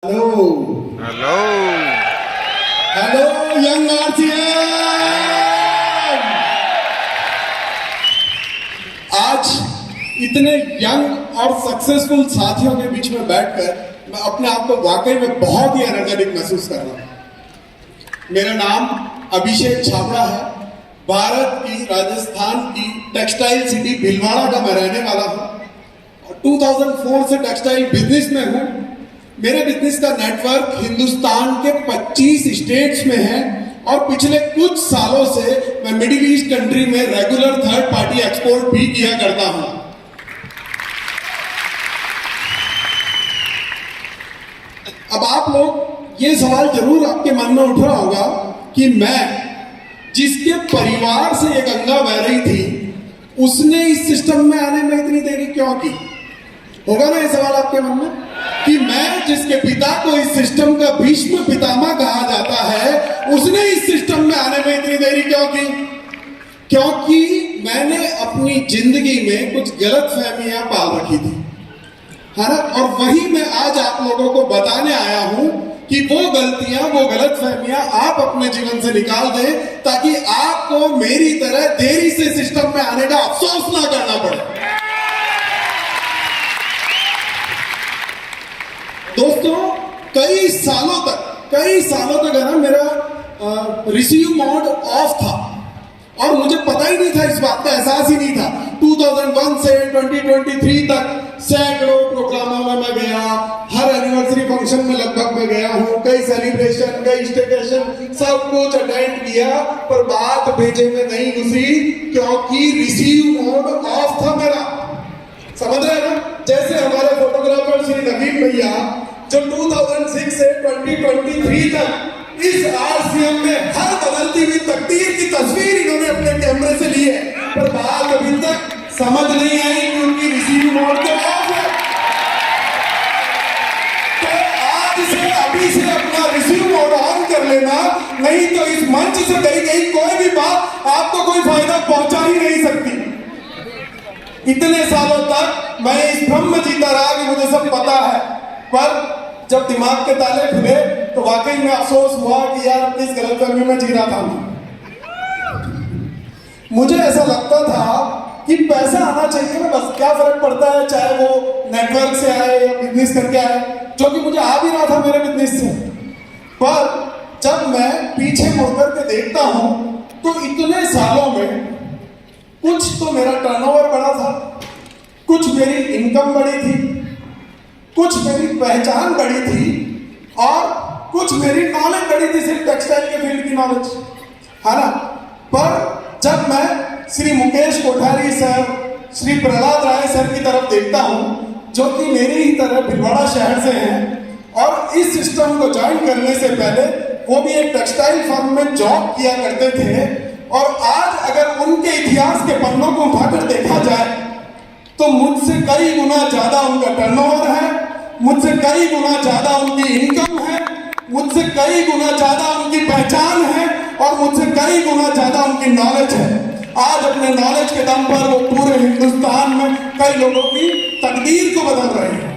Hello hello hello young RCM. आज इतने young और सक्सेसफुल साथियों के बीच में बैठकर मैं अपने आप को वाकई में बहुत ही एनर्जेटिक महसूस कर रहा हूं। मेरा नाम अभिषेक छाबड़ा है। भारत की राजस्थान की टेक्सटाइल सिटी भीलवाड़ा का मैं रहने वाला हूं और 2004 से टेक्सटाइल बिजनेस में हूं। मेरे बिजनेस का नेटवर्क हिंदुस्तान के 25 स्टेट्स में है और पिछले कुछ सालों से मैं मिडिल ईस्ट कंट्री में रेगुलर थर्ड पार्टी एक्सपोर्ट भी किया करता हूं। अब आप लोग ये सवाल जरूर आपके मन में उठ रहा होगा कि मैं जिसके परिवार से ये गंगा बह रही थी उसने इस सिस्टम में आने में इतनी देरी क्यों की। होगा ना ये सवाल आपके मन में कि मैं जिसके पिता को इस सिस्टम का भीष्म पितामह कहा जाता है उसने इस सिस्टम में आने में इतनी देरी क्यों की। क्योंकि मैंने अपनी जिंदगी में कुछ गलत फहमियां पाल रखी थी, है ना। और वही मैं आज आप लोगों को बताने आया हूं कि वो गलतियां, वो गलत फहमियां आप अपने जीवन से निकाल दें ताकि आपको मेरी तरह देरी से सिस्टम में आने का अफसोस ना करना पड़े। दोस्तों कई सालों तक है ना मेरा रिसीव मोड ऑफ था और मुझे पता ही नहीं था, इस बात का एहसास ही नहीं था। 2001 से 2023 तक सैकड़ों प्रोग्रामों में मैं गया, हर एनिवर्सरी फंक्शन में लगभग मैं गया हूँ, कई सेलिब्रेशन, कई स्टेकेशन, सब कुछ अटेंड किया, पर बात भेजे में नहीं घुसी क्योंकि रिसीव मोड ऑफ था मेरा। समझ रहे हैं ना। जैसे हमारे फोटोग्राफर श्री नवीन भैया जो 2006 से 2023 तक इस आरसीएम में हर बदलती हुई तकदीर की तस्वीर इन्होंने अपने कैमरे से ली है, पर बात अभी तक समझ नहीं आई कि उनकी रिसीव मोड तो ऑफ है। तो आज से अभी से अपना रिसीव मोड ऑन कर लेना, नहीं तो इस मंच से कही कोई भी बात आपको कोई फायदा पहुंचा ही नहीं सकती। इतने सालों तक मैं इस भ्रम में जीता रहा कि मुझे सब पता है, पर जब दिमाग के ताले खुले तो वाकई में अफसोस हुआ कि यार अपनी इस गलतफहमी में जी रहा था। मुझे ऐसा लगता था कि पैसा आना चाहिए ना, बस क्या फर्क पड़ता है चाहे वो नेटवर्क से आए या बिजनेस करके आए, जो कि मुझे आ भी रहा था मेरे बिजनेस से। पर जब मैं पीछे मुड़कर के देखता हूं तो इतने सालों में कुछ तो मेरा टर्नओवर बढ़ा था, कुछ मेरी इनकम बढ़ी थी, कुछ मेरी पहचान बढ़ी थी और कुछ मेरी नॉलेज बढ़ी थी, सिर्फ टेक्सटाइल के फील्ड की नॉलेज, है ना। पर जब मैं श्री मुकेश कोठारी सर, श्री प्रहलाद राय सर की तरफ देखता हूं जो कि मेरी ही तरह भीलवाड़ा शहर से हैं और इस सिस्टम को ज्वाइन करने से पहले वो भी एक टेक्सटाइल फर्म में जॉब किया करते थे, और आज अगर उनके इतिहास के पन्नों को उठाकर देखा जाए तो मुझसे कई गुना ज्यादा उनका टर्नओवर है, मुझसे कई गुना ज्यादा उनकी इनकम है, मुझसे कई गुना ज्यादा उनकी पहचान है और मुझसे कई गुना ज्यादा उनकी नॉलेज है। आज अपने नॉलेज के दम पर वो पूरे हिंदुस्तान में कई लोगों की तकदीर को बदल रहे हैं।